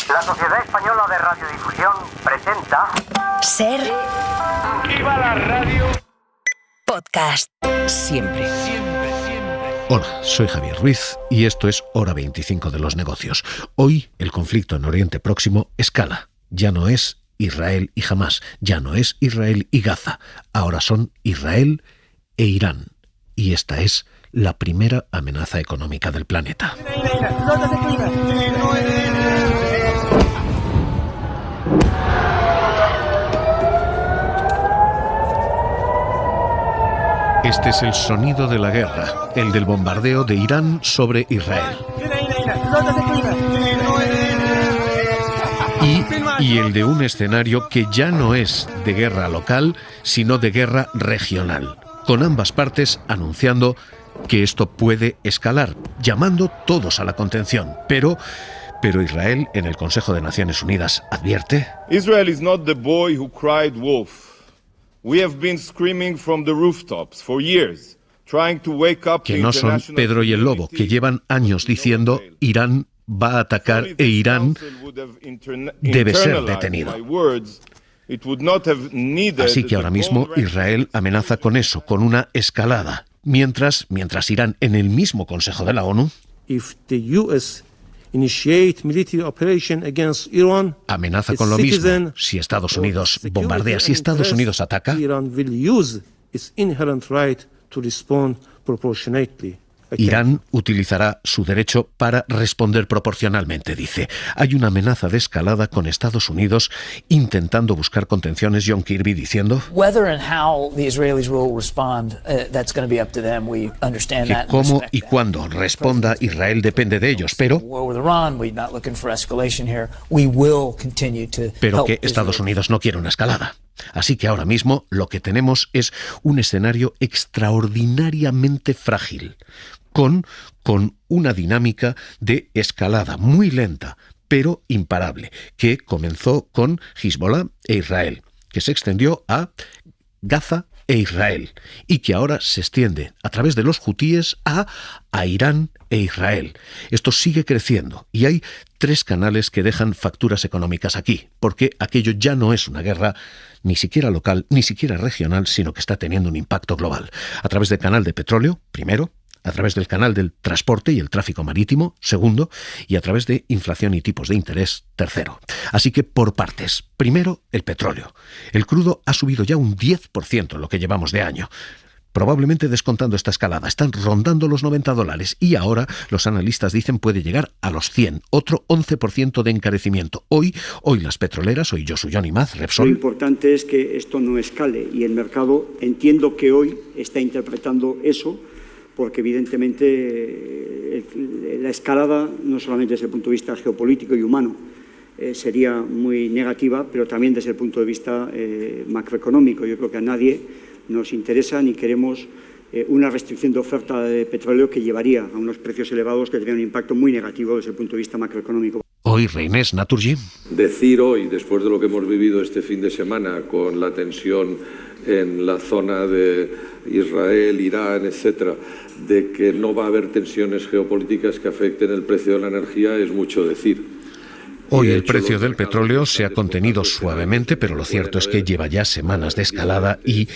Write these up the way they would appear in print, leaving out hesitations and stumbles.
La Sociedad Española de Radiodifusión presenta... Ser... ¡Viva la radio! Podcast. Siempre. Hola, soy Javier Ruiz y esto es Hora 25 de los negocios. Hoy el conflicto en Oriente Próximo escala. Ya no es Israel y Hamás, ya no es Israel y Gaza. Ahora son Israel e Irán. Y esta es la primera amenaza económica del planeta. Este es el sonido de la guerra, el del bombardeo de Irán sobre Israel. Y el de un escenario que ya no es de guerra local, sino de guerra regional, con ambas partes anunciando que esto puede escalar, llamando todos a la contención. Pero Israel, en el Consejo de Naciones Unidas, advierte: Israel is not the boy who cried wolf. We have been screaming from the rooftops for years, trying to wake up que no son Pedro y el Lobo, que llevan años diciendo Irán va a atacar e Irán debe ser detenido. Así que ahora mismo Israel amenaza con eso, con una escalada. Mientras Irán, en el mismo Consejo de la ONU, amenaza con lo mismo. Si Estados Unidos bombardea, si Estados Unidos ataca, Irán utilizará su derecho para responder proporcionalmente, dice. Hay una amenaza de escalada con Estados Unidos intentando buscar contenciones. John Kirby diciendo que cómo y cuándo responda Israel depende de ellos, pero que Estados Unidos no quiere una escalada. Así que ahora mismo lo que tenemos es un escenario extraordinariamente frágil, con una dinámica de escalada muy lenta, pero imparable, que comenzó con Hezbollah e Israel, que se extendió a Gaza e Israel, y que ahora se extiende a través de los hutíes a Irán e Israel. Esto sigue creciendo y hay 3 canales que dejan facturas económicas aquí, porque aquello ya no es una guerra ni siquiera local, ni siquiera regional, sino que está teniendo un impacto global. A través del canal de petróleo, primero, a través del canal del transporte y el tráfico marítimo, segundo, y a través de inflación y tipos de interés, tercero. Así que por partes. Primero, el petróleo. El crudo ha subido ya un 10% en lo que llevamos de año. Probablemente descontando esta escalada, están rondando los $90 y ahora los analistas dicen puede llegar a los 100, otro 11% de encarecimiento. Hoy las petroleras, hoy Josu Jon Imaz, Repsol. Lo importante es que esto no escale y el mercado entiendo que hoy está interpretando eso, porque evidentemente la escalada, no solamente desde el punto de vista geopolítico y humano, sería muy negativa, pero también desde el punto de vista macroeconómico. Yo creo que a nadie nos interesa ni queremos una restricción de oferta de petróleo que llevaría a unos precios elevados que tendrían un impacto muy negativo desde el punto de vista macroeconómico. Hoy Reynés Naturgy. Decir hoy, después de lo que hemos vivido este fin de semana con la tensión en la zona de Israel, Irán, etcétera, de que no va a haber tensiones geopolíticas que afecten el precio de la energía es mucho decir. Hoy el precio del petróleo se ha contenido suavemente, pero lo cierto es que lleva ya semanas de escalada y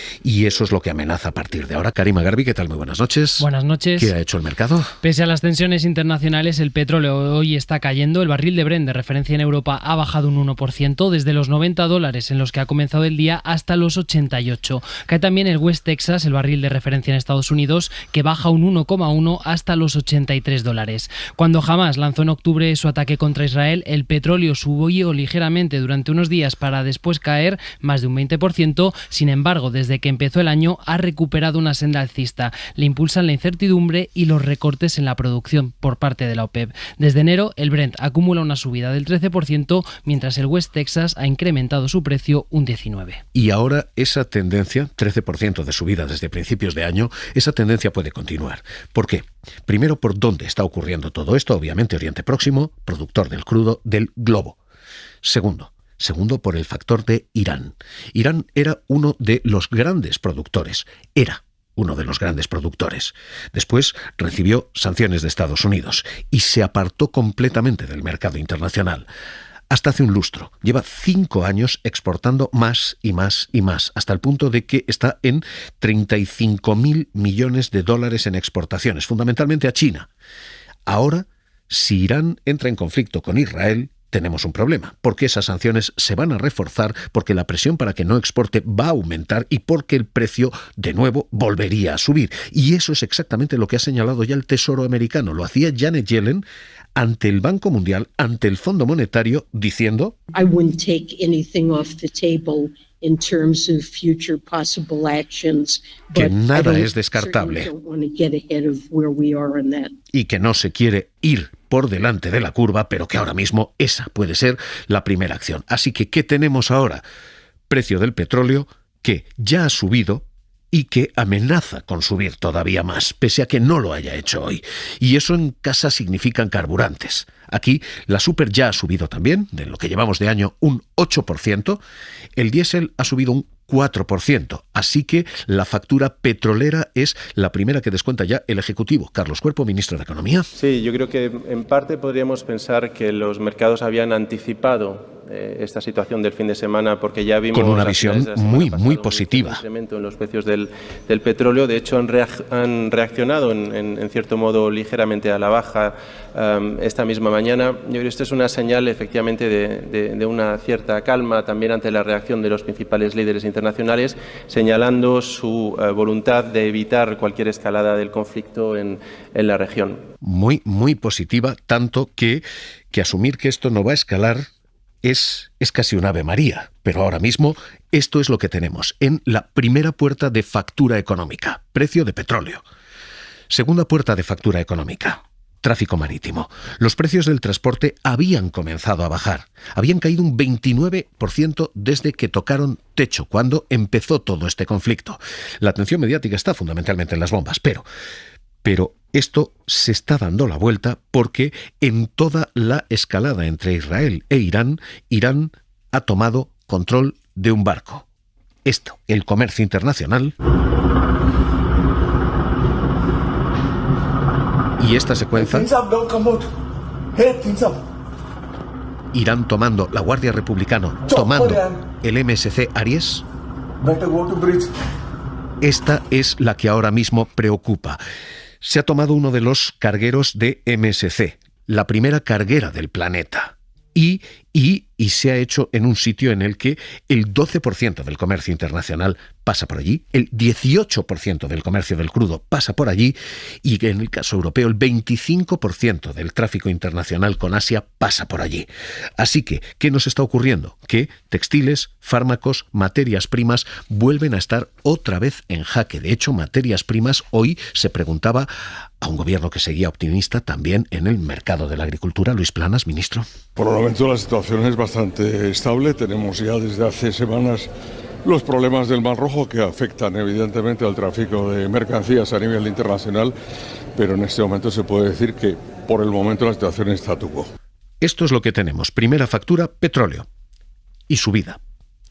eso es lo que amenaza a partir de ahora. Karima Garbi, ¿qué tal? Muy buenas noches. Buenas noches. ¿Qué ha hecho el mercado? Pese a las tensiones internacionales, el petróleo hoy está cayendo. El barril de Brent de referencia en Europa ha bajado un 1%, desde los $90 en los que ha comenzado el día hasta los 88. Cae también el West Texas, el barril de referencia en Estados Unidos, que baja un 1,1 hasta los $83. Cuando Hamás lanzó en octubre su ataque contra Israel, el petróleo subió ligeramente durante unos días para después caer más de un 20%. Sin embargo, desde que empezó el año ha recuperado una senda alcista. Le impulsan la incertidumbre y los recortes en la producción por parte de la OPEP. Desde enero, el Brent acumula una subida del 13%, mientras el West Texas ha incrementado su precio un 19%. Y ahora esa tendencia, 13% de subida desde principios de año, esa tendencia puede continuar. ¿Por qué? Primero, por dónde está ocurriendo todo esto, obviamente Oriente Próximo, productor del crudo del globo. Segundo, por el factor de Irán. Irán era uno de los grandes productores. Después recibió sanciones de Estados Unidos y se apartó completamente del mercado internacional. hasta hace un lustro. Lleva 5 años exportando más y más y más, hasta el punto de que está en 35.000 millones de dólares en exportaciones, fundamentalmente a China. Ahora, si Irán entra en conflicto con Israel, tenemos un problema, porque esas sanciones se van a reforzar, porque la presión para que no exporte va a aumentar y porque el precio, de nuevo, volvería a subir. Y eso es exactamente lo que ha señalado ya el Tesoro americano. Lo hacía Janet Yellen ante el Banco Mundial, ante el Fondo Monetario, diciendo: I wouldn't take anything off the table in terms of future possible actions, que nada es descartable y que no se quiere ir por delante de la curva, pero que ahora mismo esa puede ser la primera acción. Así que, ¿qué tenemos ahora? Precio del petróleo que ya ha subido y que amenaza con subir todavía más, pese a que no lo haya hecho hoy. Y eso en casa significan carburantes. Aquí la super ya ha subido también, de lo que llevamos de año, un 8%. El diésel ha subido un 4%. Así que la factura petrolera es la primera que descuenta ya el Ejecutivo. Carlos Cuerpo, ministro de Economía. Sí, yo creo que en parte podríamos pensar que los mercados habían anticipado esta situación del fin de semana, porque ya vimos con una visión muy positiva. Un incremento en los precios del petróleo. De hecho, han reaccionado en cierto modo ligeramente a la baja esta misma mañana. Yo creo que esto es una señal efectivamente de una cierta calma también ante la reacción de los principales líderes internacionales, señalando su voluntad de evitar cualquier escalada del conflicto en la región. Muy positiva, tanto que asumir que esto no va a escalar es casi un Ave María, pero ahora mismo esto es lo que tenemos en la primera puerta de factura económica, precio de petróleo. Segunda puerta de factura económica, tráfico marítimo. Los precios del transporte habían comenzado a bajar, habían caído un 29% desde que tocaron techo, cuando empezó todo este conflicto. La atención mediática está fundamentalmente en las bombas, pero esto se está dando la vuelta porque en toda la escalada entre Israel e Irán, Irán ha tomado control de un barco. Esto, el comercio internacional. Y esta secuencia, Irán tomando, la Guardia Republicana tomando el MSC Aries. Esta es la que ahora mismo preocupa. Se ha tomado uno de los cargueros de MSC, la primera carguera del planeta, y se ha hecho en un sitio en el que el 12% del comercio internacional pasa por allí, el 18% del comercio del crudo pasa por allí, y que en el caso europeo el 25% del tráfico internacional con Asia pasa por allí. Así que, ¿qué nos está ocurriendo? Que textiles, fármacos, materias primas vuelven a estar otra vez en jaque. De hecho, materias primas, hoy se preguntaba a un gobierno que seguía optimista también en el mercado de la agricultura. Luis Planas, ministro. Por el momento la situación es bastante estable. Tenemos ya desde hace semanas los problemas del Mar Rojo, que afectan evidentemente al tráfico de mercancías a nivel internacional, pero en este momento se puede decir que por el momento la situación es statu quo. Esto es lo que tenemos. Primera factura, petróleo y subida.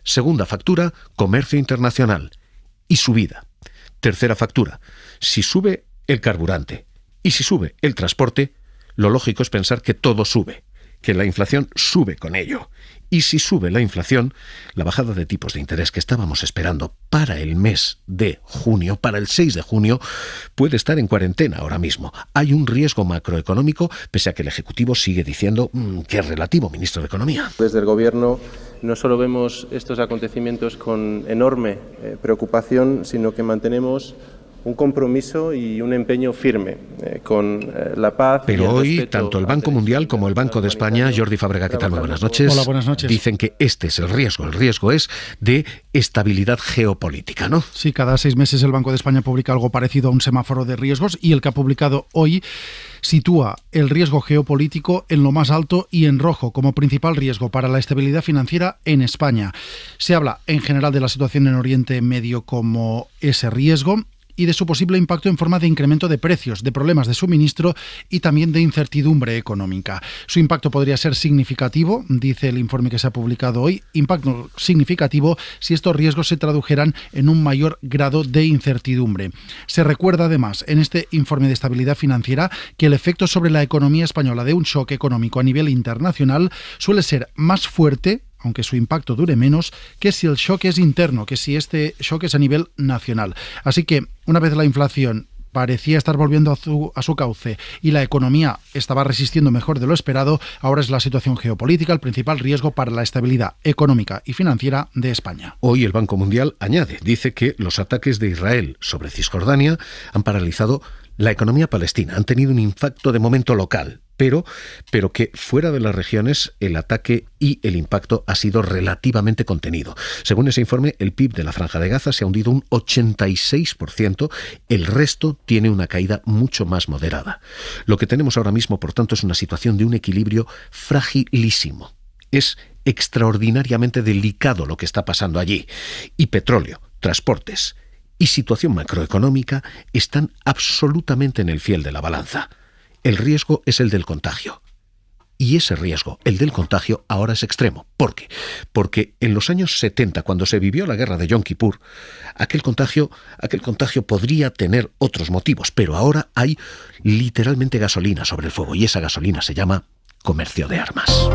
Segunda factura, comercio internacional y subida. Tercera factura, si sube el carburante y si sube el transporte, lo lógico es pensar que todo sube, que la inflación sube con ello. Y si sube la inflación, la bajada de tipos de interés que estábamos esperando para el mes de junio, para el 6 de junio, puede estar en cuarentena ahora mismo. Hay un riesgo macroeconómico, pese a que el Ejecutivo sigue diciendo que es relativo, ministro de Economía. Desde el Gobierno no solo vemos estos acontecimientos con enorme preocupación, sino que mantenemos un compromiso y un empeño firme con la paz. Pero hoy, tanto el Banco Mundial como el Banco de España, Jordi Fábrega, ¿qué tal? Muy buenas noches. Hola, buenas noches. Dicen que este es el riesgo. El riesgo es de estabilidad geopolítica, ¿no? Sí, cada 6 meses el Banco de España publica algo parecido a un semáforo de riesgos, y el que ha publicado hoy sitúa el riesgo geopolítico en lo más alto y en rojo como principal riesgo para la estabilidad financiera en España. Se habla en general de la situación en Oriente Medio como ese riesgo, y de su posible impacto en forma de incremento de precios, de problemas de suministro y también de incertidumbre económica. Su impacto podría ser significativo, dice el informe que se ha publicado hoy, impacto significativo si estos riesgos se tradujeran en un mayor grado de incertidumbre. Se recuerda además en este informe de estabilidad financiera que el efecto sobre la economía española de un shock económico a nivel internacional suele ser más fuerte, aunque su impacto dure menos, que si el shock es interno, que si este shock es a nivel nacional. Así que, una vez la inflación parecía estar volviendo a su cauce y la economía estaba resistiendo mejor de lo esperado, ahora es la situación geopolítica el principal riesgo para la estabilidad económica y financiera de España. Hoy el Banco Mundial añade, dice que los ataques de Israel sobre Cisjordania han paralizado la economía palestina, han tenido un impacto de momento local, pero que fuera de las regiones el ataque y el impacto ha sido relativamente contenido. Según ese informe, el PIB de la Franja de Gaza se ha hundido un 86%, el resto tiene una caída mucho más moderada. Lo que tenemos ahora mismo, por tanto, es una situación de un equilibrio fragilísimo. Es extraordinariamente delicado lo que está pasando allí. Y petróleo, transportes y situación macroeconómica están absolutamente en el fiel de la balanza. El riesgo es el del contagio. Y ese riesgo, el del contagio, ahora es extremo. ¿Por qué? Porque en los años 70, cuando se vivió la guerra de Yom Kippur, aquel contagio podría tener otros motivos, pero ahora hay literalmente gasolina sobre el fuego, y esa gasolina se llama comercio de armas.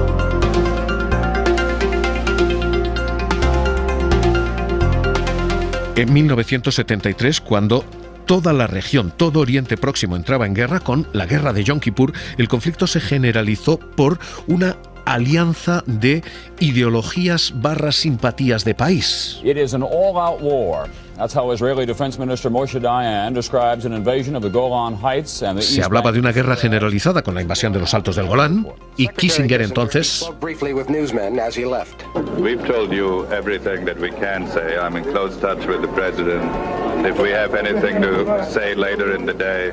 En 1973, cuando toda la región, todo Oriente Próximo entraba en guerra, con la guerra de Yom Kippur, el conflicto se generalizó por una alianza de ideologías / simpatías de país. It is an all-out war. That's how Israeli Defense Minister Moshe Dayan describes an invasion of the Golan Heights and the Se hablaba de una guerra generalizada con la invasión de los Altos del Golán, y Kissinger entonces We've told you everything that we can say. I'm in close touch with the president. If we have anything to say later in the day,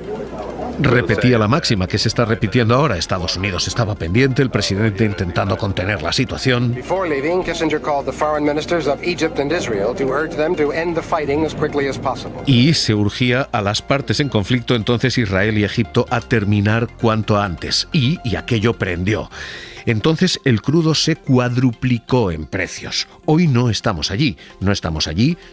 repetía la máxima que se está repitiendo ahora. Estados Unidos estaba pendiente, el presidente intentando contener la situación. Before leaving, Kissinger called the foreign ministers of Egypt and Israel to urge them to end the fighting as quickly as possible. Y se urgía a las partes en conflicto, entonces Israel y Egipto, a terminar cuanto antes. Y aquello prendió. Entonces el crudo se cuadruplicó en precios. Hoy no estamos allí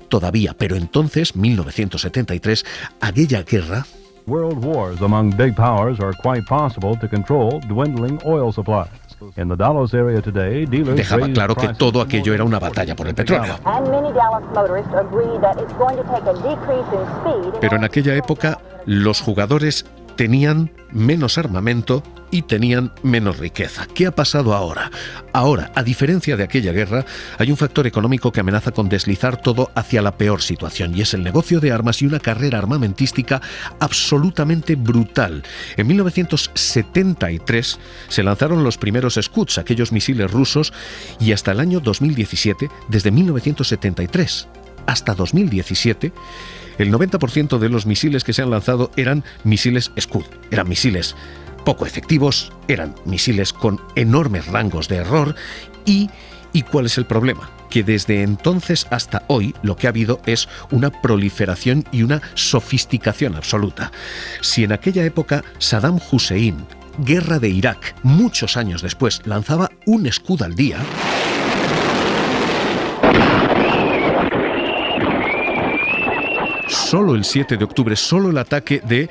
todavía, pero entonces, 1973, aquella guerra... World wars among big powers are quite possible to control dwindling oil supplies. In the Dallas area today, dealers dejaba claro que todo aquello era una batalla por el petróleo. Pero en aquella época los jugadores tenían menos armamento y tenían menos riqueza. ¿Qué ha pasado ahora? Ahora, a diferencia de aquella guerra, hay un factor económico que amenaza con deslizar todo hacia la peor situación, y es el negocio de armas y una carrera armamentística absolutamente brutal. En 1973 se lanzaron los primeros Scuds, aquellos misiles rusos, y hasta el año 2017, desde 1973 hasta 2017, el 90% de los misiles que se han lanzado eran misiles Scud, eran misiles poco efectivos, eran misiles con enormes rangos de error. ¿Y cuál es el problema? Que desde entonces hasta hoy lo que ha habido es una proliferación y una sofisticación absoluta. Si en aquella época Saddam Hussein, guerra de Irak, muchos años después, lanzaba un Scud al día, solo el 7 de octubre, solo el ataque de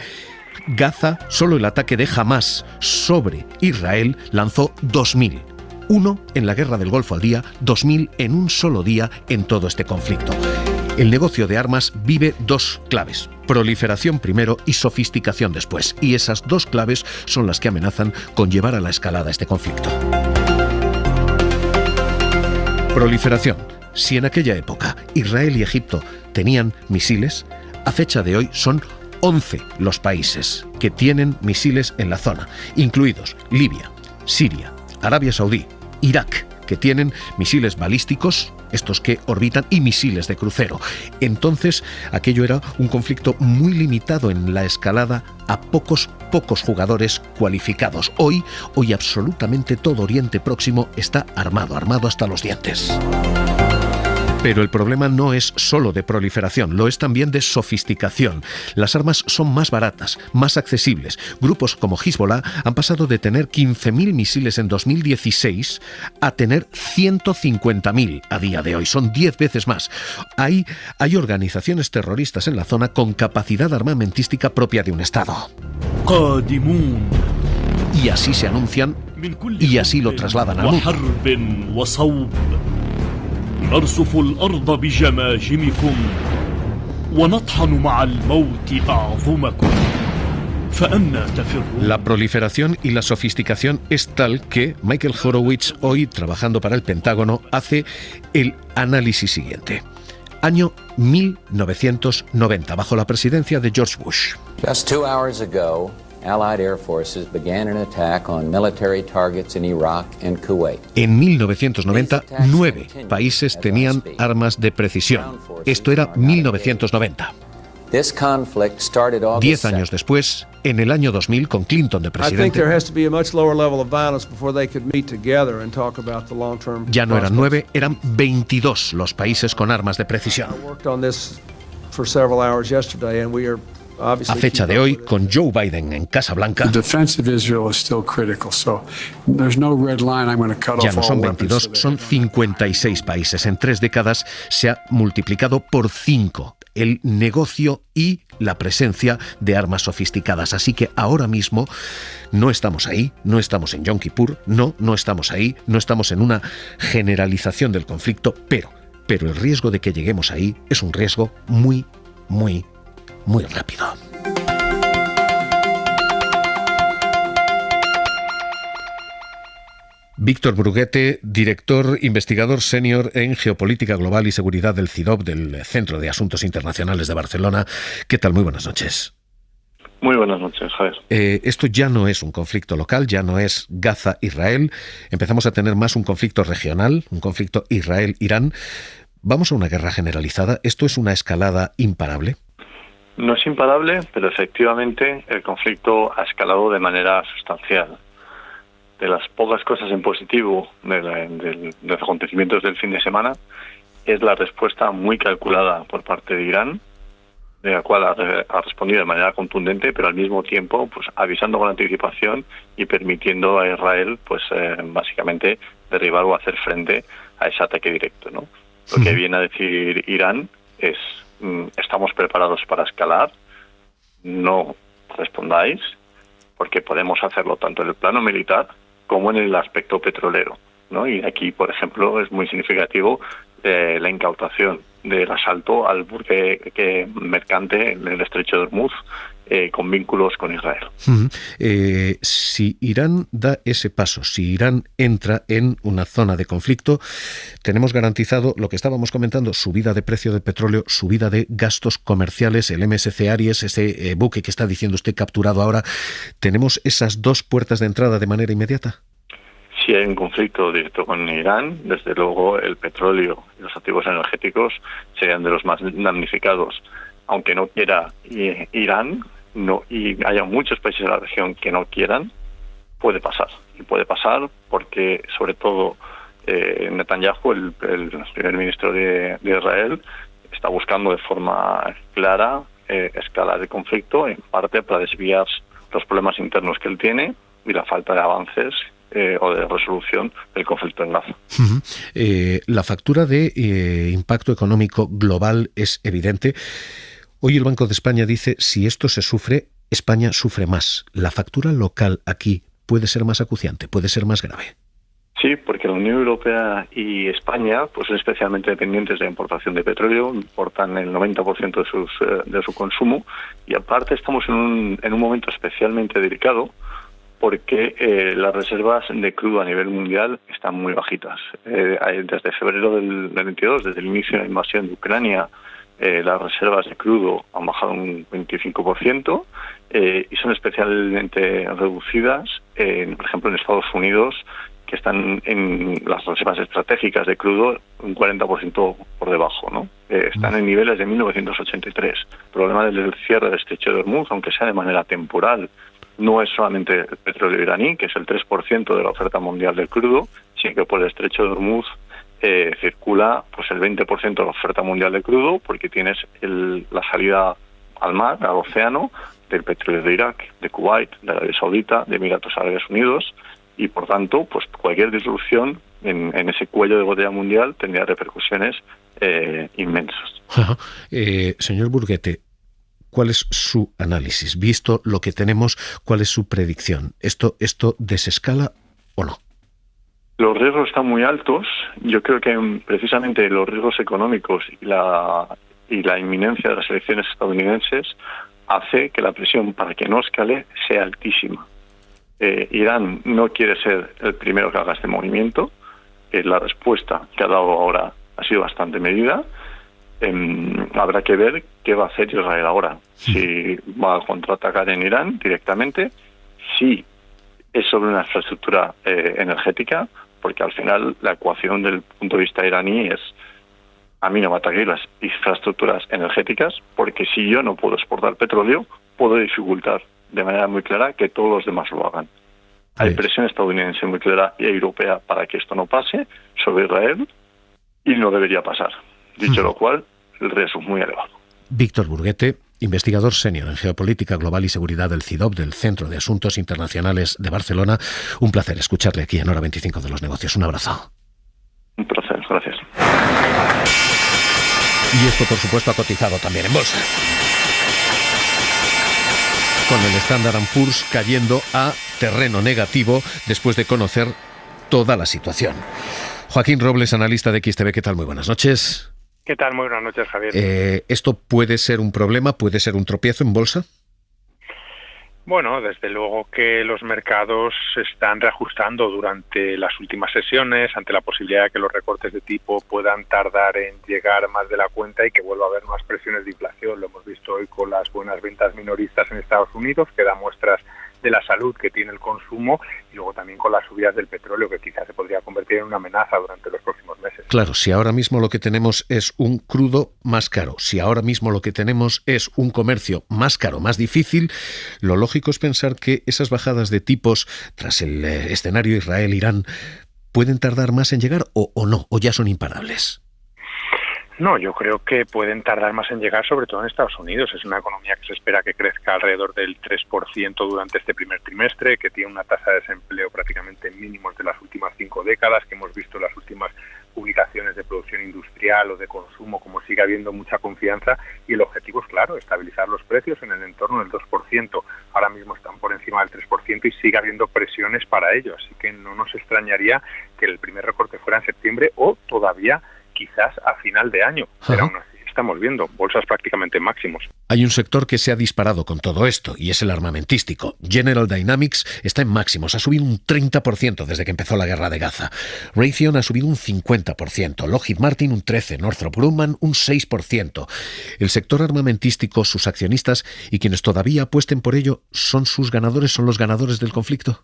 Gaza, solo el ataque de Hamas sobre Israel lanzó 2.000. Uno en la guerra del Golfo al día, 2.000 en un solo día en todo este conflicto. El negocio de armas vive dos claves: proliferación primero y sofisticación después. Y esas dos claves son las que amenazan con llevar a la escalada este conflicto. Proliferación. Si en aquella época Israel y Egipto tenían misiles, a fecha de hoy son 11 los países que tienen misiles en la zona, incluidos Libia, Siria, Arabia Saudí, Irak, que tienen misiles balísticos, estos que orbitan, y misiles de crucero. Entonces, aquello era un conflicto muy limitado en la escalada a pocos jugadores cualificados. Hoy absolutamente todo Oriente Próximo está armado hasta los dientes. Pero el problema no es solo de proliferación, lo es también de sofisticación. Las armas son más baratas, más accesibles. Grupos como Hezbollah han pasado de tener 15.000 misiles en 2016 a tener 150.000 a día de hoy. Son 10 veces más. Hay organizaciones terroristas en la zona con capacidad armamentística propia de un Estado. Y así se anuncian y así lo trasladan al mundo. نرصف الأرض بجماجمكم ونطحن مع الموت أعظمكم فأنى تفرون. La proliferación y la sofisticación es tal que Michael Horowitz, hoy trabajando para el Pentágono, hace el análisis siguiente. Año 1990, bajo la presidencia de George Bush. Just 2 hours ago, Allied air forces began an attack on military targets in Iraq and Kuwait. En 1990, 9 países tenían armas de precisión. Esto era 1990. 10 años después, en el año 2000, con Clinton de presidente, ya no eran 9, eran 22 los países con armas de precisión. A fecha de hoy, con Joe Biden en Casa Blanca, ya no son 22, son 56 países. En 3 décadas se ha multiplicado por 5 el negocio y la presencia de armas sofisticadas. Así que ahora mismo no estamos ahí, no estamos en Yom Kippur, no estamos ahí, no estamos en una generalización del conflicto, pero el riesgo de que lleguemos ahí es un riesgo muy rápido. Víctor Bruguete, director investigador senior en Geopolítica Global y Seguridad del CIDOB, del Centro de Asuntos Internacionales de Barcelona. ¿Qué tal? Muy buenas noches. Muy buenas noches, Javier. Esto ya no es un conflicto local, ya no es Gaza-Israel. Empezamos a tener más un conflicto regional, un conflicto Israel-Irán. ¿Vamos a una guerra generalizada? ¿Esto es una escalada imparable? No es imparable, pero efectivamente el conflicto ha escalado de manera sustancial. De las pocas cosas en positivo de los acontecimientos del fin de semana es la respuesta muy calculada por parte de Irán, de la cual ha respondido de manera contundente, pero al mismo tiempo pues avisando con anticipación y permitiendo a Israel pues básicamente derribar o hacer frente a ese ataque directo, ¿no? Lo que viene a decir Irán es: estamos preparados para escalar, no respondáis, porque podemos hacerlo tanto en el plano militar como en el aspecto petrolero, ¿no? Y aquí, por ejemplo, es muy significativo la incautación del asalto al buque mercante en el estrecho de Hormuz, con vínculos con Israel. Si Irán da ese paso, si Irán entra en una zona de conflicto, tenemos garantizado lo que estábamos comentando: subida de precio del petróleo, subida de gastos comerciales, el MSC Aries, ese buque que está diciendo usted capturado ahora. ¿Tenemos esas dos puertas de entrada de manera inmediata? Si hay un conflicto directo con Irán, desde luego el petróleo y los activos energéticos serían de los más damnificados. Aunque no quiera Irán, y haya muchos países de la región que no quieran, puede pasar. Y puede pasar porque, sobre todo, Netanyahu, el primer ministro de Israel, está buscando de forma clara escalar el conflicto, en parte para desviar los problemas internos que él tiene y la falta de avances o de resolución del conflicto en Gaza. La factura de impacto económico global es evidente. Hoy el Banco de España dice: si esto se sufre, España sufre más. ¿La factura local aquí puede ser más acuciante, puede ser más grave? Sí, porque la Unión Europea y España pues son especialmente dependientes de la importación de petróleo, importan el 90% de su consumo, y aparte estamos en un momento especialmente delicado porque las reservas de crudo a nivel mundial están muy bajitas. Desde febrero del 22, desde el inicio de la invasión de Ucrania, las reservas de crudo han bajado un 25% y son especialmente reducidas, por ejemplo, en Estados Unidos, que están en las reservas estratégicas de crudo un 40% por debajo, ¿no? Están en niveles de 1983. El problema del cierre del estrecho de Hormuz, aunque sea de manera temporal, no es solamente el petróleo iraní, que es el 3% de la oferta mundial del crudo, sino que por el estrecho de Hormuz circula pues el 20% de la oferta mundial de crudo, porque tienes la salida al mar, al océano, del petróleo de Irak, de Kuwait, de Arabia Saudita, de Emiratos Árabes Unidos, y por tanto, pues cualquier disrupción en ese cuello de botella mundial tendría repercusiones inmensas. Señor Burguete, ¿cuál es su análisis? Visto lo que tenemos, ¿cuál es su predicción? ¿Esto desescala o no? Los riesgos están muy altos. Yo creo que precisamente los riesgos económicos y la inminencia de las elecciones estadounidenses hace que la presión para que no escale sea altísima. Irán no quiere ser el primero que haga este movimiento. La respuesta que ha dado ahora ha sido bastante medida. Habrá que ver qué va a hacer Israel ahora. Si va a contraatacar en Irán directamente, si es sobre una infraestructura energética, porque al final la ecuación del punto de vista iraní es: a mí no me ataquen las infraestructuras energéticas, porque si yo no puedo exportar petróleo, puedo dificultar de manera muy clara que todos los demás lo hagan. Hay presión estadounidense muy clara y europea para que esto no pase sobre Israel, y no debería pasar. Dicho lo cual, el riesgo es muy elevado. Víctor Burguete, investigador senior en Geopolítica Global y Seguridad del CIDOB, del Centro de Asuntos Internacionales de Barcelona. Un placer escucharle aquí en Hora 25 de los Negocios. Un abrazo. Un placer, gracias. Y esto, por supuesto, ha cotizado también en bolsa, con el Standard & Poor's cayendo a terreno negativo después de conocer toda la situación. Joaquín Robles, analista de XTB, ¿qué tal? Muy buenas noches. ¿Qué tal? Muy buenas noches, Javier. ¿Esto puede ser un problema? ¿Puede ser un tropiezo en bolsa? Bueno, desde luego que los mercados se están reajustando durante las últimas sesiones ante la posibilidad de que los recortes de tipo puedan tardar en llegar más de la cuenta y que vuelva a haber más presiones de inflación. Lo hemos visto hoy con las buenas ventas minoristas en Estados Unidos, que da muestras de la salud que tiene el consumo, y luego también con las subidas del petróleo, que quizás se podría convertir en una amenaza durante los próximos meses. Claro, si ahora mismo lo que tenemos es un crudo más caro, si ahora mismo lo que tenemos es un comercio más caro, más difícil, lo lógico es pensar que esas bajadas de tipos tras el escenario Israel-Irán pueden tardar más en llegar o no, o ya son imparables. No, yo creo que pueden tardar más en llegar, sobre todo en Estados Unidos. Es una economía que se espera que crezca alrededor del 3% durante este primer trimestre, que tiene una tasa de desempleo prácticamente en mínimos de las últimas 5 décadas, que hemos visto en las últimas publicaciones de producción industrial o de consumo, como sigue habiendo mucha confianza, y el objetivo es claro, estabilizar los precios en el entorno del 2%. Ahora mismo están por encima del 3% y sigue habiendo presiones para ello, así que no nos extrañaría que el primer recorte fuera en septiembre o todavía quizás a final de año, pero aún así estamos viendo bolsas prácticamente máximos. Hay un sector que se ha disparado con todo esto, y es el armamentístico. General Dynamics está en máximos, ha subido un 30% desde que empezó la guerra de Gaza. Raytheon ha subido un 50%, Lockheed Martin un 13%, Northrop Grumman un 6%. El sector armamentístico, sus accionistas y quienes todavía apuesten por ello, ¿son los ganadores del conflicto?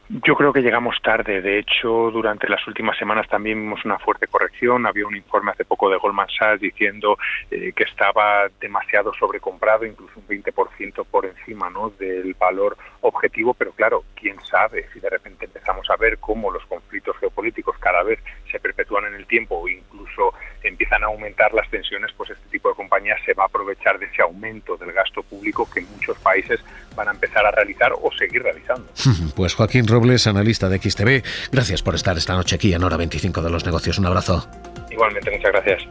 Yo creo que llegamos tarde. De hecho, durante las últimas semanas también vimos una fuerte corrección. Había un informe hace poco de Goldman Sachs diciendo que estaba demasiado sobrecomprado, incluso un 20% por encima, ¿no?, del valor objetivo. Pero claro, quién sabe si de repente empezamos a ver cómo los conflictos geopolíticos cada vez se perpetúan en el tiempo o incluso empiezan a aumentar las tensiones, pues este tipo de compañías se va a aprovechar de ese aumento del gasto público que muchos países van a empezar a realizar o seguir realizando. Pues Joaquín Robles, analista de XTB, gracias por estar esta noche aquí en Hora 25 de los Negocios. Un abrazo. Igualmente, muchas gracias.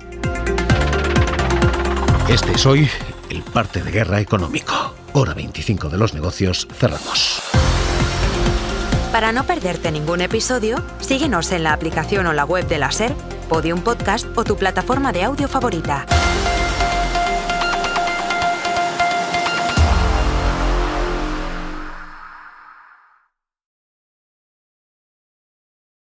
Este es hoy el parte de guerra económico. Hora 25 de los Negocios, cerramos. Para no perderte ningún episodio, síguenos en la aplicación o la web de la SER, Podium Podcast o tu plataforma de audio favorita.